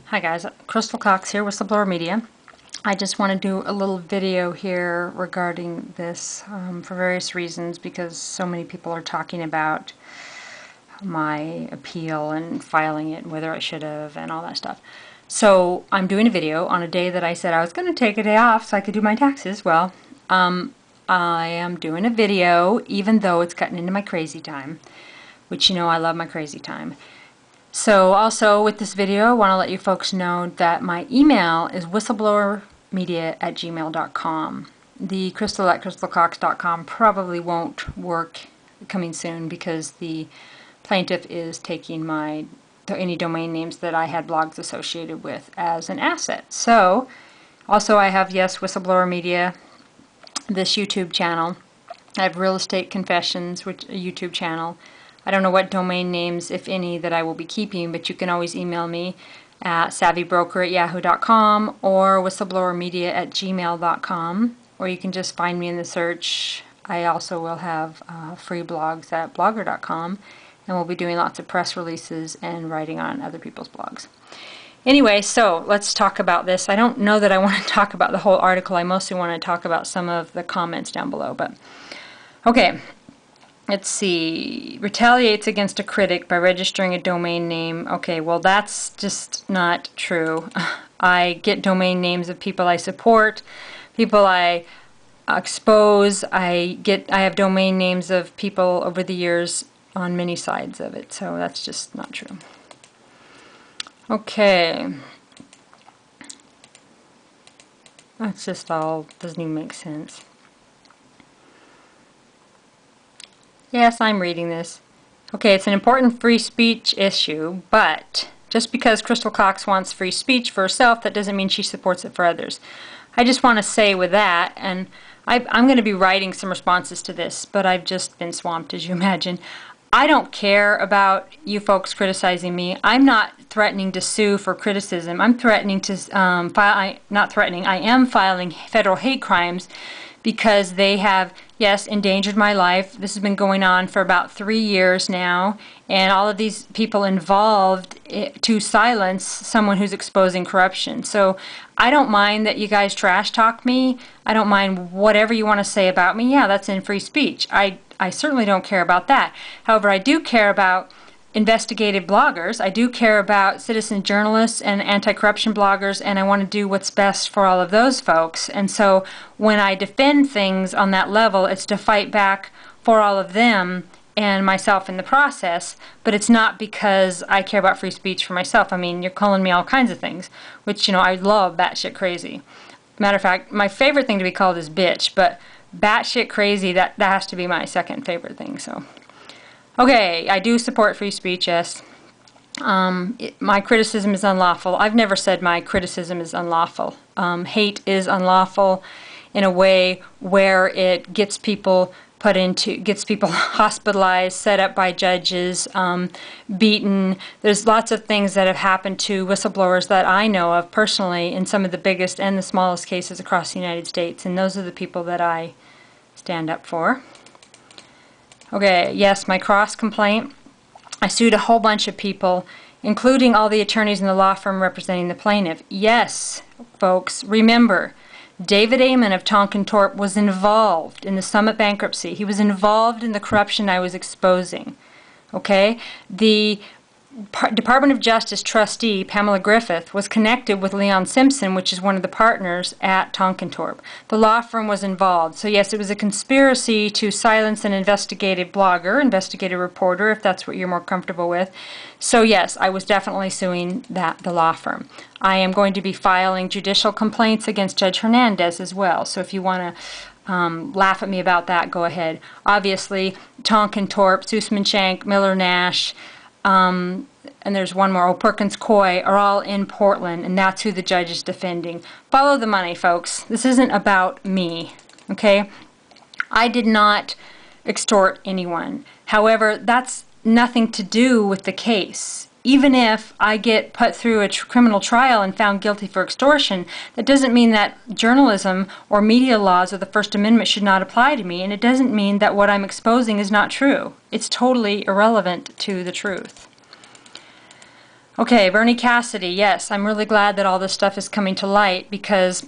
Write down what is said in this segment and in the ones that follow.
Hi guys, Crystal Cox here, Whistleblower Media. I just want to do a little video here regarding this for various reasons, because so many people are talking about my appeal and filing it and whether I should have and all that stuff. So I'm doing a video on a day that I said I was going to take a day off so I could do my taxes. Well, I am doing a video even though it's cutting into my crazy time, which you know I love my crazy time. So also with this video, I want to let you folks know that my email is whistleblowermedia@gmail.com. The crystal@crystalcox.com probably won't work coming soon because the plaintiff is taking any domain names that I had blogs associated with as an asset. So also I have, yes, Whistleblower Media, this YouTube channel. I have Real Estate Confessions, which a YouTube channel. I don't know what domain names, if any, that I will be keeping, but you can always email me at savvybroker@yahoo.com or whistleblowermedia@gmail.com, or you can just find me in the search. I also will have free blogs at blogger.com, and we'll be doing lots of press releases and writing on other people's blogs. Anyway, so let's talk about this. I don't know that I want to talk about the whole article. I mostly want to talk about some of the comments down below. But okay. Let's see, retaliates against a critic by registering a domain name. Okay, well that's just not true. I get domain names of people I support, people I expose. I have domain names of people over the years on many sides of it, so that's just not true. Okay. That's just all, doesn't even make sense. Yes, I'm reading this. Okay, it's an important free speech issue, but just because Crystal Cox wants free speech for herself, that doesn't mean she supports it for others. I just want to say with that, and I'm going to be writing some responses to this, but I've just been swamped, as you imagine. I don't care about you folks criticizing me. I'm not threatening to sue for criticism. I'm threatening to I am filing federal hate crimes because they have, yes, endangered my life. This has been going on for about 3 years now, and all of these people involved to silence someone who's exposing corruption. So I don't mind that you guys trash talk me. I don't mind whatever you want to say about me. Yeah, that's in free speech. I certainly don't care about that. However, I do care about investigative bloggers. I do care about citizen journalists and anti-corruption bloggers, and I want to do what's best for all of those folks. And so when I defend things on that level, it's to fight back for all of them and myself in the process, but it's not because I care about free speech for myself. I mean, you're calling me all kinds of things, which, you know, I love batshit crazy. Matter of fact, my favorite thing to be called is bitch, but batshit crazy, that has to be my second favorite thing, so. Okay, I do support free speech, yes. My criticism is unlawful. I've never said my criticism is unlawful. Hate is unlawful in a way where it gets people hospitalized, set up by judges, beaten. There's lots of things that have happened to whistleblowers that I know of personally in some of the biggest and the smallest cases across the United States, and those are the people that I stand up for. Okay, yes, my cross complaint. I sued a whole bunch of people, including all the attorneys in the law firm representing the plaintiff. Yes, folks, remember, David Amon of Tonkintorp was involved in the Summit bankruptcy. He was involved in the corruption I was exposing. Okay? The Department of Justice trustee, Pamela Griffith, was connected with Leon Simpson, which is one of the partners at Tonkintorp. The law firm was involved. So yes, it was a conspiracy to silence an investigative blogger, investigative reporter, if that's what you're more comfortable with. So yes, I was definitely suing the law firm. I am going to be filing judicial complaints against Judge Hernandez as well. So if you want to laugh at me about that, go ahead. Obviously, Tonkintorp, Sussman Shank, Miller Nash, and there's one more, Perkins Coie, are all in Portland, and that's who the judge is defending. Follow the money, folks. This isn't about me, okay? I did not extort anyone. However, that's nothing to do with the case. Even if I get put through a criminal trial and found guilty for extortion, that doesn't mean that journalism or media laws or the First Amendment should not apply to me, and it doesn't mean that what I'm exposing is not true. It's totally irrelevant to the truth. Okay, Bernie Cassidy, yes, I'm really glad that all this stuff is coming to light because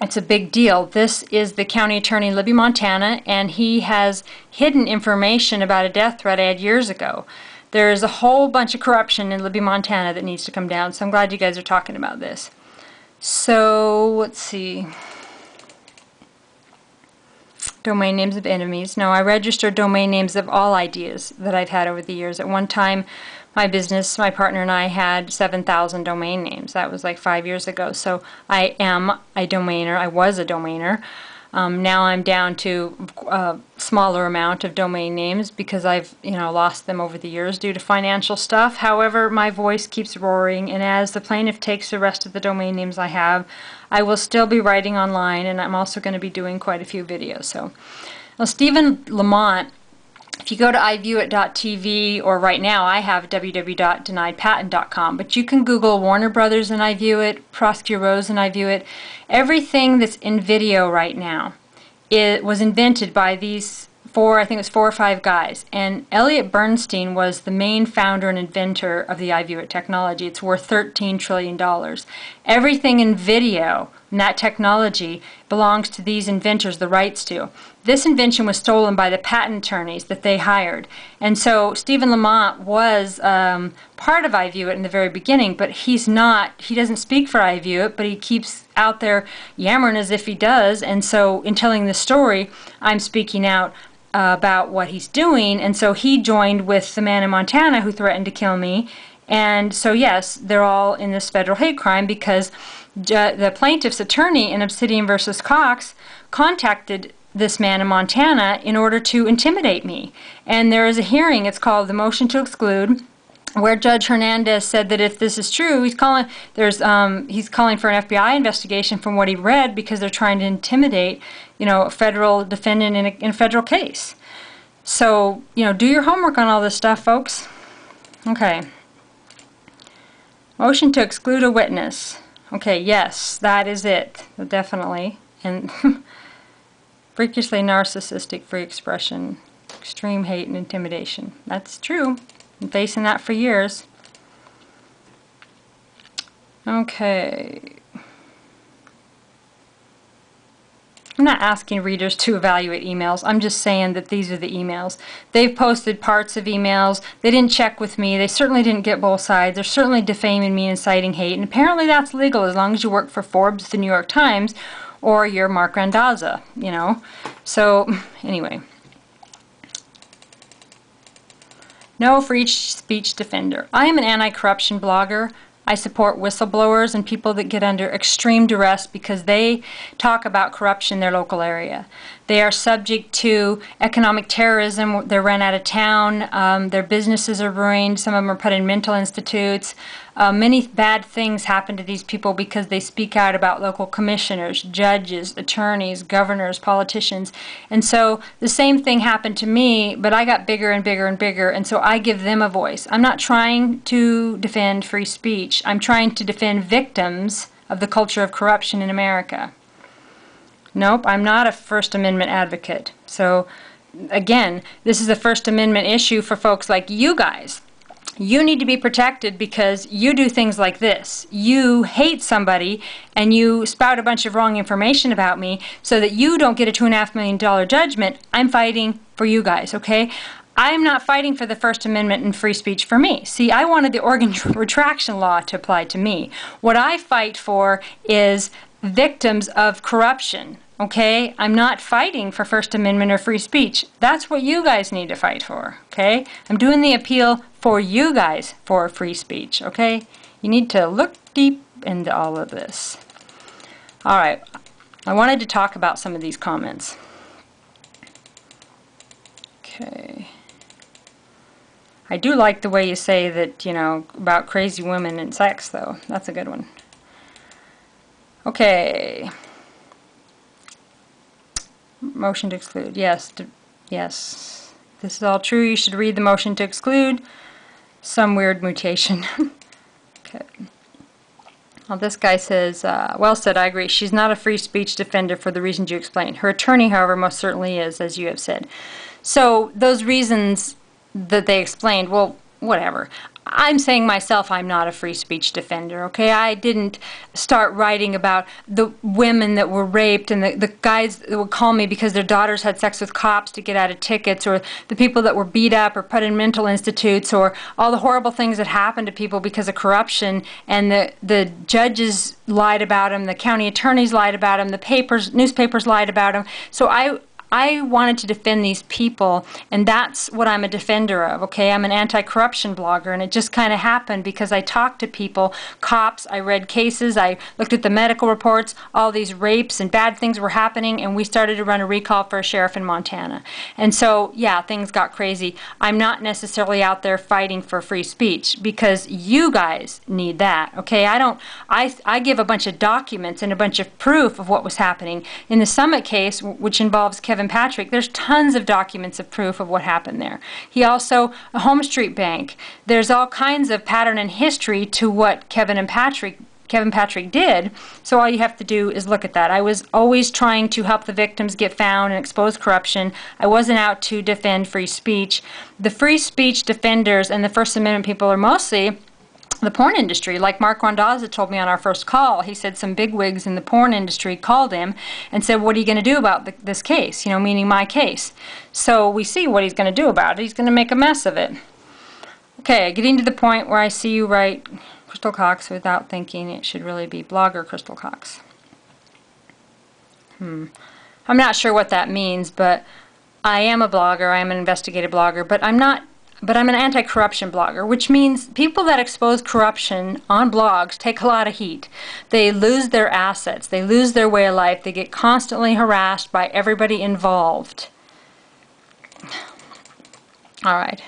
it's a big deal. This is the county attorney in Libby, Montana, and he has hidden information about a death threat I had years ago. There's a whole bunch of corruption in Libby, Montana that needs to come down, so I'm glad you guys are talking about this. So, let's see. Domain names of enemies. No, I registered domain names of all ideas that I've had over the years. At one time, my business, my partner and I had 7,000 domain names. That was like 5 years ago. So I am a domainer. I was a domainer. Now I'm down to a smaller amount of domain names because I've, lost them over the years due to financial stuff. However, my voice keeps roaring, and as the plaintiff takes the rest of the domain names I have, I will still be writing online, and I'm also going to be doing quite a few videos. So, well, Stephen Lamont, if you go to iviewit.tv, or right now I have www.deniedpatent.com, but you can Google Warner Brothers and iViewit, Prosecutor Rose and iViewit. Everything that's in video right now, it was invented by these I think it was 4 or 5 guys, and Elliot Bernstein was the main founder and inventor of the iViewit technology. It's worth $13 trillion. Everything in video and that technology belongs to these inventors, the rights to. This invention was stolen by the patent attorneys that they hired. And so Stephen Lamont was part of iViewit in the very beginning, but he doesn't speak for iViewit, but he keeps out there yammering as if he does. And so in telling the story, I'm speaking out about what he's doing. And so he joined with the man in Montana who threatened to kill me. And so yes, they're all in this federal hate crime because the plaintiff's attorney in Obsidian versus Cox contacted this man in Montana in order to intimidate me. And there is a hearing, it's called the motion to exclude, where Judge Hernandez said that if this is true, he's calling for an FBI investigation from what he read because they're trying to intimidate, a federal defendant in a federal case. So, do your homework on all this stuff, folks. Okay. Motion to exclude a witness. Okay, yes, that is it. Definitely. And freakishly narcissistic free expression, extreme hate and intimidation. That's true. Been facing that for years. Okay. I'm not asking readers to evaluate emails. I'm just saying that these are the emails. They've posted parts of emails. They didn't check with me. They certainly didn't get both sides. They're certainly defaming me and inciting hate. And apparently that's legal as long as you work for Forbes, the New York Times, or you're Marc Randazza, So, anyway. No free speech defender. I am an anti-corruption blogger. I support whistleblowers and people that get under extreme duress because they talk about corruption in their local area. They are subject to economic terrorism. They're run out of town. Their businesses are ruined. Some of them are put in mental institutes. Many bad things happen to these people because they speak out about local commissioners, judges, attorneys, governors, politicians. And so the same thing happened to me, but I got bigger and bigger and bigger, and so I give them a voice. I'm not trying to defend free speech. I'm trying to defend victims of the culture of corruption in America. Nope, I'm not a First Amendment advocate. So, again, this is a First Amendment issue for folks like you guys. You need to be protected because you do things like this. You hate somebody and you spout a bunch of wrong information about me so that you don't get a $2.5 million judgment. I'm fighting for you guys, okay? I'm not fighting for the First Amendment and free speech for me. See, I wanted the organ retraction law to apply to me. What I fight for is victims of corruption, okay? I'm not fighting for First Amendment or free speech. That's what you guys need to fight for, okay? I'm doing the appeal for you guys for free speech, okay? You need to look deep into all of this. All right, I wanted to talk about some of these comments. Okay. I do like the way you say that, about crazy women and sex, though. That's a good one. Okay. Motion to exclude. Yes. Yes. This is all true. You should read the motion to exclude. Some weird mutation. Okay. Well, this guy says, well said, I agree. She's not a free speech defender for the reasons you explained. Her attorney, however, most certainly is, as you have said. So those reasons that they explained, well, whatever. I'm saying myself, I'm not a free speech defender, okay? I didn't start writing about the women that were raped and the guys that would call me because their daughters had sex with cops to get out of tickets, or the people that were beat up or put in mental institutes, or all the horrible things that happened to people because of corruption, and the judges lied about them, the county attorneys lied about them, the newspapers lied about them. So I wanted to defend these people, and that's what I'm a defender of, okay? I'm an anti-corruption blogger, and it just kind of happened because I talked to people, cops, I read cases, I looked at the medical reports, all these rapes and bad things were happening, and we started to run a recall for a sheriff in Montana. And so, yeah, things got crazy. I'm not necessarily out there fighting for free speech because you guys need that, okay? I give a bunch of documents and a bunch of proof of what was happening. In the Summit case, which involves Kevin Patrick, there's tons of documents of proof of what happened there. He also, a Home Street Bank, there's all kinds of pattern and history to what Kevin Patrick did, so all you have to do is look at that. I was always trying to help the victims get found and expose corruption. I wasn't out to defend free speech. The free speech defenders and the First Amendment people are mostly the porn industry. Like Marc Randazza told me on our first call, he said some bigwigs in the porn industry called him and said, what are you going to do about this case? You know, meaning my case. So we see what he's going to do about it. He's going to make a mess of it. Okay, getting to the point where I see you write Crystal Cox without thinking it should really be blogger Crystal Cox. I'm not sure what that means, but I am a blogger. I am an investigative blogger, but I'm an anti-corruption blogger, which means people that expose corruption on blogs take a lot of heat. They lose their assets. They lose their way of life. They get constantly harassed by everybody involved. All right.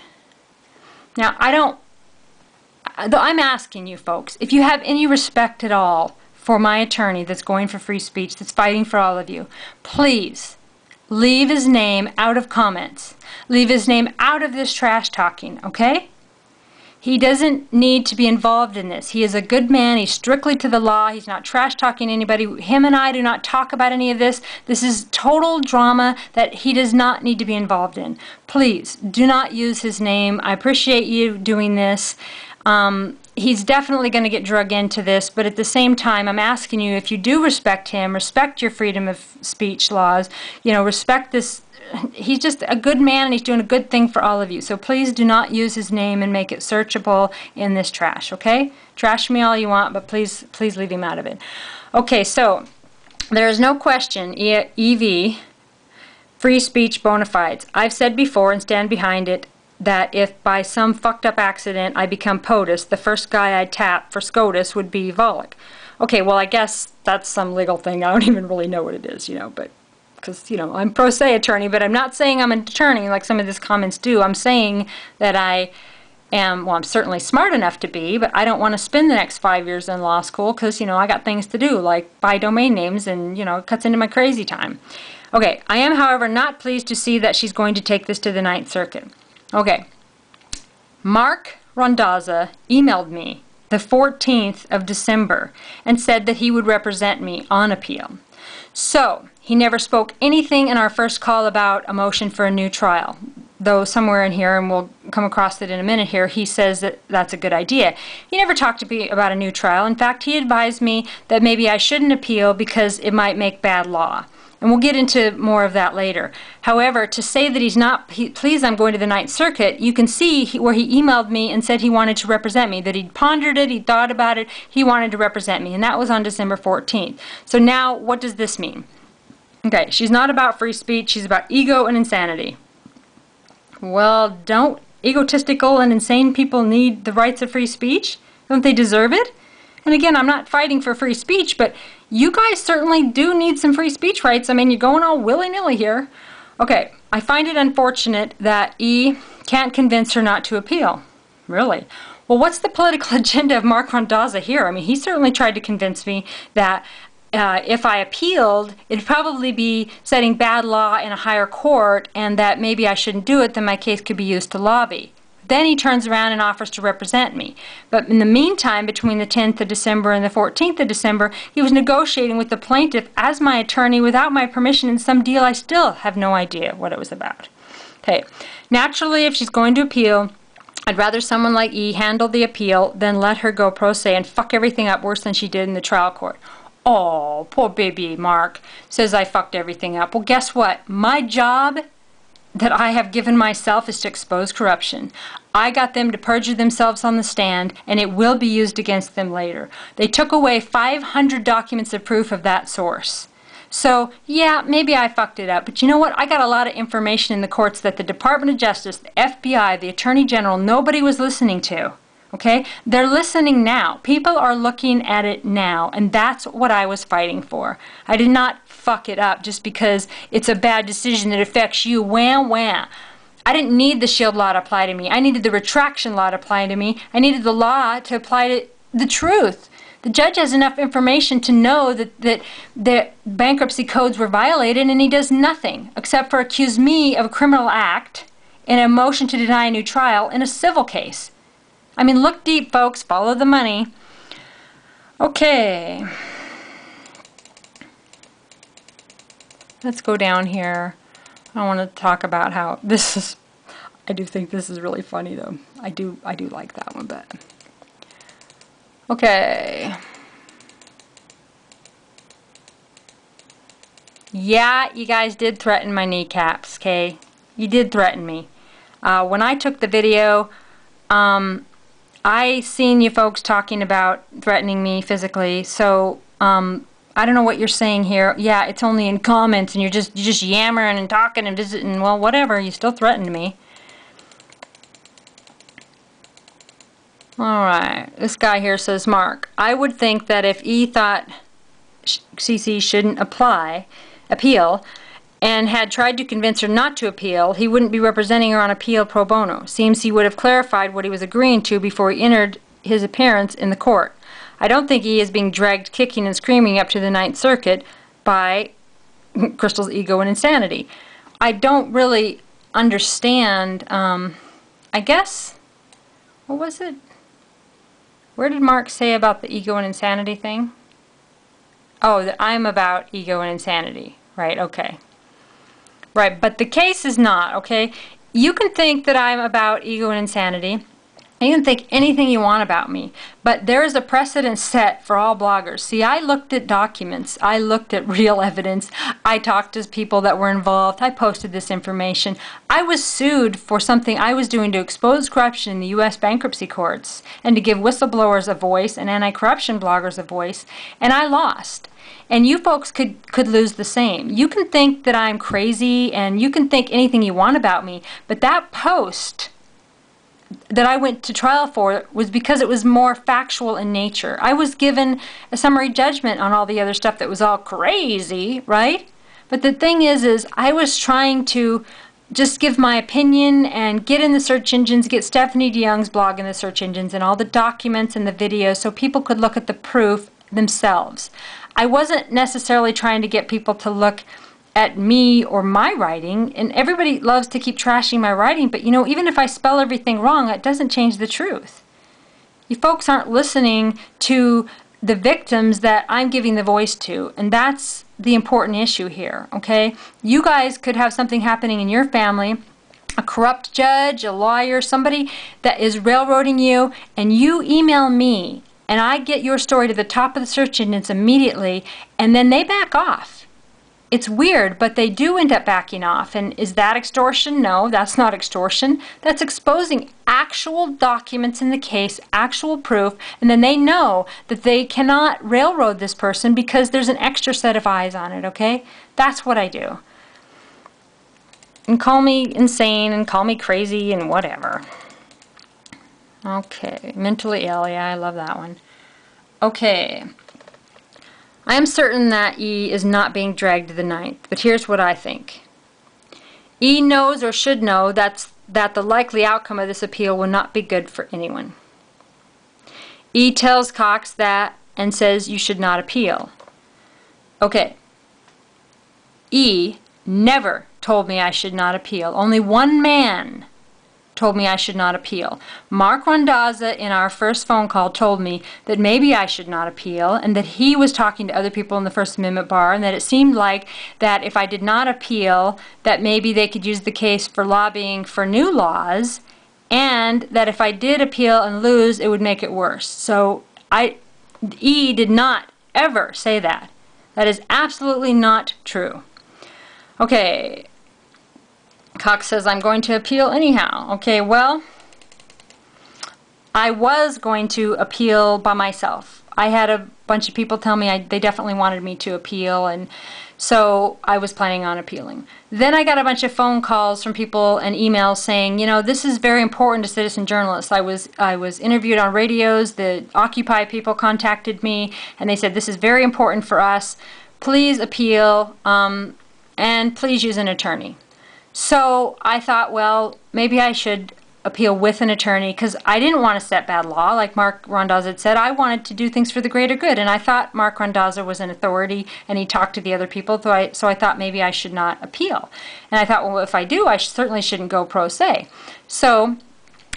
Now, I'm asking you folks, if you have any respect at all for my attorney that's going for free speech, that's fighting for all of you, please leave his name out of comments. Leave his name out of this trash talking, okay? He doesn't need to be involved in this. He is a good man. He's strictly to the law. He's not trash talking anybody. Him and I do not talk about any of this. This is total drama that he does not need to be involved in. Please, do not use his name. I appreciate you doing this. He's definitely going to get drug into this, but at the same time, I'm asking you, if you do respect him, respect your freedom of speech laws, you know, respect this. He's just a good man, and he's doing a good thing for all of you. So please do not use his name and make it searchable in this trash, okay? Trash me all you want, but please leave him out of it. Okay, so there is no question, EV, free speech bona fides. I've said before and stand behind it, that if by some fucked up accident I become POTUS, the first guy I'd tap for SCOTUS would be Volokh. Okay, well, I guess that's some legal thing. I don't even really know what it is, you know, but because, you know, I'm pro se attorney, but I'm not saying I'm an attorney like some of these comments do. I'm saying that I am, well, I'm certainly smart enough to be, but I don't want to spend the next 5 years in law school because, you know, I got things to do, like buy domain names, and, you know, it cuts into my crazy time. Okay, I am, however, not pleased to see that she's going to take this to the Ninth Circuit. Okay, Marc Randazza emailed me the 14th of December and said that he would represent me on appeal. So, he never spoke anything in our first call about a motion for a new trial, though somewhere in here, and we'll come across it in a minute here, he says that that's a good idea. He never talked to me about a new trial. In fact, he advised me that maybe I shouldn't appeal because it might make bad law. And we'll get into more of that later. However, to say that he's not pleased I'm going to the Ninth Circuit, you can see where he emailed me and said he wanted to represent me, that he'd pondered it, he'd thought about it, he wanted to represent me, and that was on December 14th. So now, what does this mean? Okay, she's not about free speech, she's about ego and insanity. Well, don't egotistical and insane people need the rights of free speech? Don't they deserve it? And again, I'm not fighting for free speech, but you guys certainly do need some free speech rights. I mean, you're going all willy-nilly here. Okay, I find it unfortunate that E can't convince her not to appeal. Really? Well, what's the political agenda of Marc Randazza here? I mean, he certainly tried to convince me that if I appealed, it'd probably be setting bad law in a higher court, and that maybe I shouldn't do it, then my case could be used to lobby. Then he turns around and offers to represent me. But in the meantime, between the 10th of December and the 14th of December, he was negotiating with the plaintiff as my attorney without my permission in some deal I still have no idea what it was about. Okay, naturally, if she's going to appeal, I'd rather someone like E handle the appeal than let her go pro se and fuck everything up worse than she did in the trial court. Oh, poor baby Mark says I fucked everything up. Well, guess what? My job that I have given myself is to expose corruption. I got them to perjure themselves on the stand, and it will be used against them later. They took away 500 documents of proof of that source. So, yeah, maybe I fucked it up, but you know what? I got a lot of information in the courts that the Department of Justice, the FBI, the Attorney General, nobody was listening to. Okay? They're listening now. People are looking at it now, and that's what I was fighting for. I did not fuck it up just because it's a bad decision that affects you. Wham, wham. I didn't need the shield law to apply to me. I needed the retraction law to apply to me. I needed the law to apply to the truth. The judge has enough information to know that bankruptcy codes were violated, and he does nothing except for accuse me of a criminal act in a motion to deny a new trial in a civil case. I mean, look deep, folks. Follow the money. Okay. Let's go down here. I want to talk about how this is, I do think this is really funny, though. I do like that one, but... Okay. Yeah, you guys did threaten my kneecaps, okay? You did threaten me. When I took the video, I seen you folks talking about threatening me physically, so I don't know what you're saying here. Yeah, it's only in comments, and you're just yammering and talking and visiting. Well, whatever. You still threatened me. All right. This guy here says, Mark, I would think that if E thought CC shouldn't appeal, and had tried to convince her not to appeal, he wouldn't be representing her on appeal pro bono. Seems he would have clarified what he was agreeing to before he entered his appearance in the court. I don't think he is being dragged kicking and screaming up to the Ninth Circuit by Crystal's ego and insanity. I don't really understand, I guess, what was it? Where did Mark say about the ego and insanity thing? Oh, that I'm about ego and insanity. Right, okay. Right, but the case is not, okay? You can think that I'm about ego and insanity. You can think anything you want about me, but there is a precedent set for all bloggers. See, I looked at documents. I looked at real evidence. I talked to people that were involved. I posted this information. I was sued for something I was doing to expose corruption in the U.S. bankruptcy courts and to give whistleblowers a voice and anti-corruption bloggers a voice, and I lost. And you folks could lose the same. You can think that I'm crazy, and you can think anything you want about me, but that post that I went to trial for was because it was more factual in nature. I was given a summary judgment on all the other stuff that was all crazy, right? But the thing is I was trying to just give my opinion and get in the search engines, get Stephanie DeYoung's blog in the search engines and all the documents and the videos so people could look at the proof themselves. I wasn't necessarily trying to get people to look at me or my writing, and everybody loves to keep trashing my writing, but you know, even if I spell everything wrong, it doesn't change the truth. You folks aren't listening to the victims that I'm giving the voice to, and that's the important issue here, okay? You guys could have something happening in your family, a corrupt judge, a lawyer, somebody that is railroading you, and you email me, and I get your story to the top of the search engines immediately, and then they back off. It's weird, but they do end up backing off. And is that extortion? No, that's not extortion. That's exposing actual documents in the case, actual proof, and then they know that they cannot railroad this person because there's an extra set of eyes on it, okay? That's what I do. And call me insane and call me crazy and whatever. Okay, mentally ill, yeah, I love that one. Okay. I am certain that E is not being dragged to the ninth, but here's what I think. E knows or should know that the likely outcome of this appeal will not be good for anyone. E tells Cox that and says you should not appeal. Okay. E never told me I should not appeal. Only one man told me I should not appeal. Marc Randazza in our first phone call told me that maybe I should not appeal and that he was talking to other people in the First Amendment bar and that it seemed like that if I did not appeal that maybe they could use the case for lobbying for new laws and that if I did appeal and lose, it would make it worse. So E did not ever say that. That is absolutely not true. Okay, Cox says, I'm going to appeal anyhow. Okay, well, I was going to appeal by myself. I had a bunch of people tell me they definitely wanted me to appeal, and so I was planning on appealing. Then I got a bunch of phone calls from people and emails saying, you know, this is very important to citizen journalists. I was interviewed on radios. The Occupy people contacted me, and they said, this is very important for us. Please appeal, and please use an attorney. So I thought, well, maybe I should appeal with an attorney, because I didn't want to set bad law. Like Marc Randazza had said, I wanted to do things for the greater good, and I thought Marc Randazza was an authority, and he talked to the other people, so I thought maybe I should not appeal. And I thought, well, if I do, I certainly shouldn't go pro se. So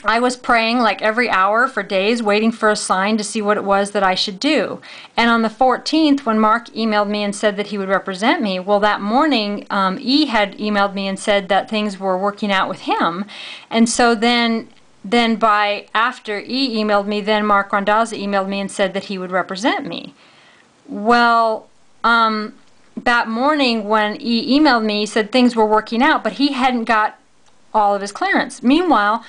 I was praying like every hour for days, waiting for a sign to see what it was that I should do. And on the 14th, when Marc emailed me and said that he would represent me, well, that morning, E had emailed me and said that things were working out with him. And so then after E emailed me, then Marc Randazza emailed me and said that he would represent me. Well, that morning when E emailed me, he said things were working out, but he hadn't got all of his clearance. Meanwhile,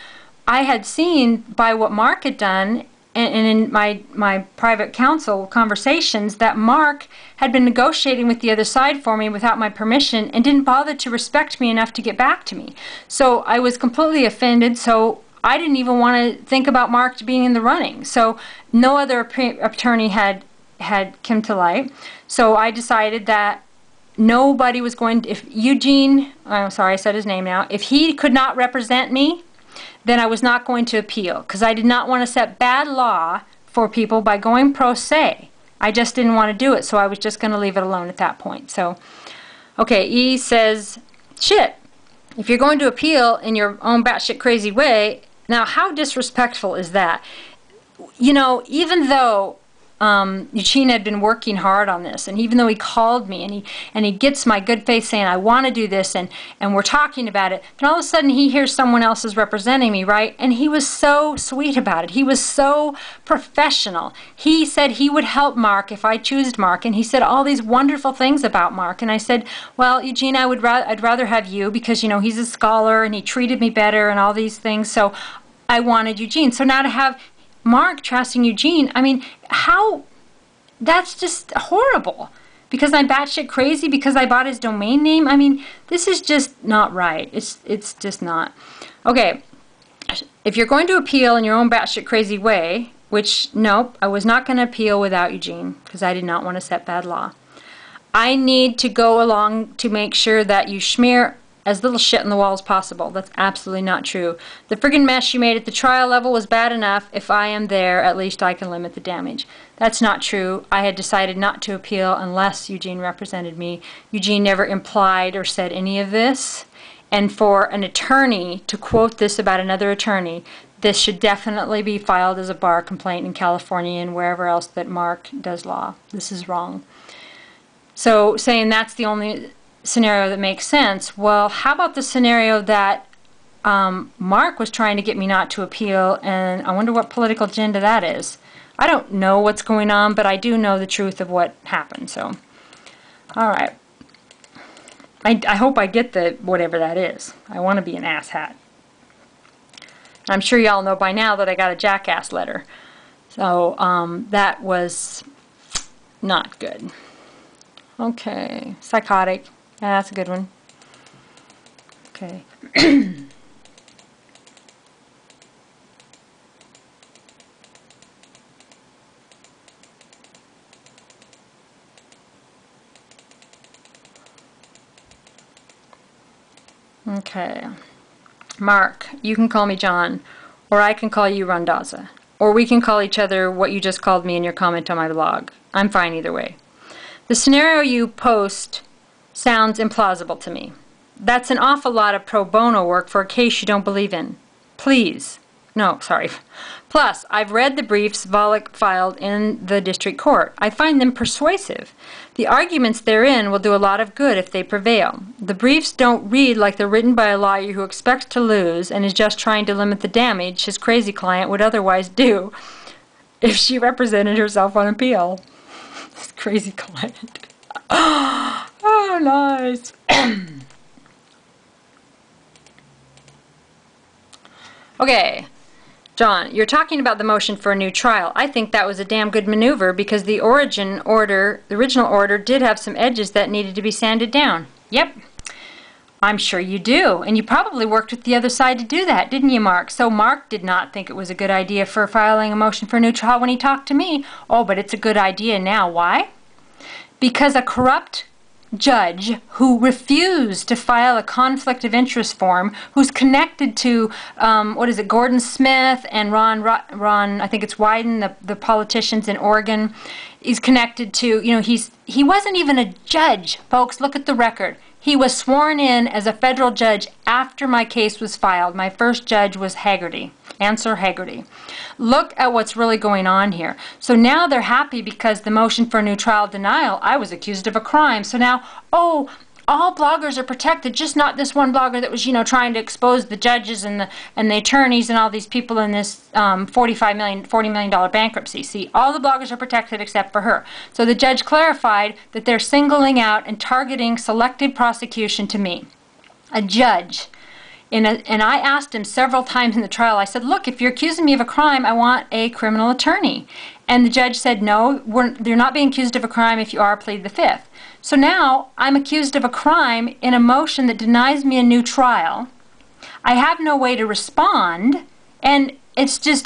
I had seen by what Marc had done and in my private counsel conversations that Marc had been negotiating with the other side for me without my permission and didn't bother to respect me enough to get back to me. So I was completely offended, so I didn't even want to think about Marc being in the running. So no other attorney had come to light. So I decided that nobody was going to, if Eugene, I'm sorry, I said his name now, if he could not represent me, then I was not going to appeal, because I did not want to set bad law for people by going pro se. I just didn't want to do it, so I was just going to leave it alone at that point. So, okay, E says, shit, if you're going to appeal in your own batshit crazy way, now how disrespectful is that? You know, even though Eugene had been working hard on this, and even though he called me and he gets my good faith saying I want to do this and we're talking about it, then all of a sudden he hears someone else is representing me, right? And he was so sweet about it. He was so professional. He said he would help Marc if I choose Marc, and he said all these wonderful things about Marc. And I said, well, Eugene, I'd rather have you, because you know he's a scholar and he treated me better and all these things. So I wanted Eugene. So now to have Marc trusting Eugene, I mean, how, that's just horrible. Because I'm batshit crazy, because I bought his domain name. I mean, this is just not right. It's just not. Okay, if you're going to appeal in your own batshit crazy way, which, nope, I was not going to appeal without Eugene, because I did not want to set bad law. I need to go along to make sure that you smear as little shit on the wall as possible. That's absolutely not true. The friggin' mess you made at the trial level was bad enough. If I am there, at least I can limit the damage. That's not true. I had decided not to appeal unless Eugene represented me. Eugene never implied or said any of this. And for an attorney to quote this about another attorney, this should definitely be filed as a bar complaint in California and wherever else that Marc does law. This is wrong. So saying that's the only scenario that makes sense, well, how about the scenario that Marc was trying to get me not to appeal, and I wonder what political agenda that is. I don't know what's going on, but I do know the truth of what happened. So, all right. I hope I get the whatever that is. I want to be an asshat. I'm sure y'all know by now that I got a jackass letter. So that was not good. Okay, psychotic. Yeah, that's a good one. Okay. Okay. Marc, you can call me John, or I can call you Randazza, or we can call each other what you just called me in your comment on my blog. I'm fine either way. The scenario you post sounds implausible to me. That's an awful lot of pro bono work for a case you don't believe in. Please, no, sorry. Plus, I've read the briefs Volokh filed in the district court. I find them persuasive. The arguments therein will do a lot of good if they prevail. The briefs don't read like they're written by a lawyer who expects to lose and is just trying to limit the damage his crazy client would otherwise do if she represented herself on appeal. This crazy client. Oh, nice. Okay. John, you're talking about the motion for a new trial. I think that was a damn good maneuver because the original order did have some edges that needed to be sanded down. Yep. I'm sure you do. And you probably worked with the other side to do that, didn't you, Mark? So Mark did not think it was a good idea for filing a motion for a new trial when he talked to me. Oh, but it's a good idea now. Why? Because a corrupt judge who refused to file a conflict of interest form, who's connected to, Gordon Smith and Ron, I think it's Wyden, the politicians in Oregon. He's connected to, he wasn't even a judge, folks. Look at the record. He was sworn in as a federal judge after my case was filed. My first judge was Haggerty, Answer Haggerty. Look at what's really going on here. So now they're happy because the motion for a new trial denial, I was accused of a crime. So now, oh, all bloggers are protected, just not this one blogger that was, trying to expose the judges and the attorneys and all these people in this $40 million bankruptcy. See, all the bloggers are protected except for her. So the judge clarified that they're singling out and targeting selective prosecution to me, a judge. And I asked him several times in the trial, I said, look, if you're accusing me of a crime, I want a criminal attorney. And the judge said, no, you're not being accused of a crime. If you are, plead the fifth. So now I'm accused of a crime in a motion that denies me a new trial. I have no way to respond, and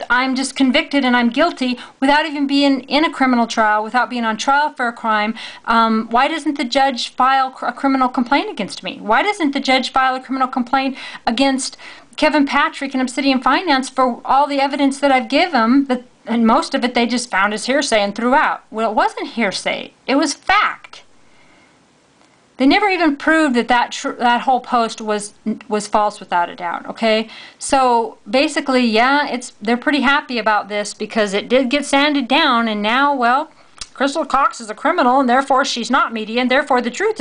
I'm just convicted and I'm guilty without even being in a criminal trial, without being on trial for a crime. Why doesn't the judge file a criminal complaint against me? Why doesn't the judge file a criminal complaint against Kevin Patrick and Obsidian Finance for all the evidence that I've given them, and most of it they just found as hearsay and threw out? Well, it wasn't hearsay. It was fact. They never even proved that whole post was false without a doubt, okay? So basically, yeah, they're pretty happy about this because it did get sanded down, and now, well, Crystal Cox is a criminal, and therefore she's not media, and therefore the truth is